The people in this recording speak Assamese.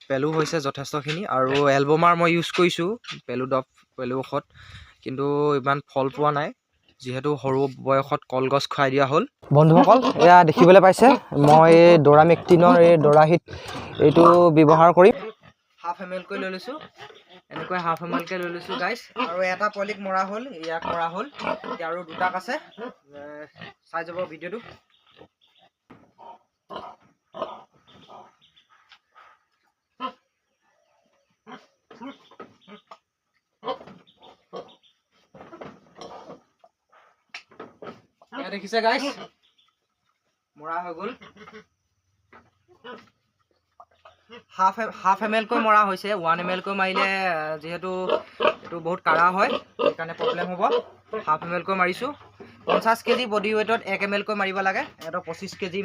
পেলু হৈছে যথেষ্টখিনি আৰু এলবমাৰ মই ইউজ কৰিছোঁ পেলু ঔষধ, কিন্তু ইমান ফল পোৱা নাই যিহেতু সৰু বয়সত কলগছ খুৱাই দিয়া হ'ল। বন্ধুসকল এয়া দেখিবলৈ পাইছে মই এই ডোৰামেক্টিনৰ এই ডোৰাহিট এইটো ব্যৱহাৰ কৰিম। হাফ ml কৈ লৈ লৈছোঁ, এনেকৈ হাফ ml কৈ লৈ লৈছোঁ গাইছ। আৰু এটা পলিক মৰা হ'ল, ইয়াক মৰা হ'ল, এতিয়া আৰু দুটাক আছে, চাই যাব ভিডিঅ'টো। দেখিছে গাইছ মৰা হৈ গ'ল। হাফ ml কৈ মৰা হৈছে, 1 ml কৈ মাৰিলে যিহেতু এইটো বহুত কাঢ়া হয় সেইকাৰণে প্ৰব্লেম হ'ব। হাফ ml কৈ মাৰিছোঁ। 50 কেজি বডি ৱেইটত 1 ml কৈ মাৰিব লাগে, এটা 25 কেজি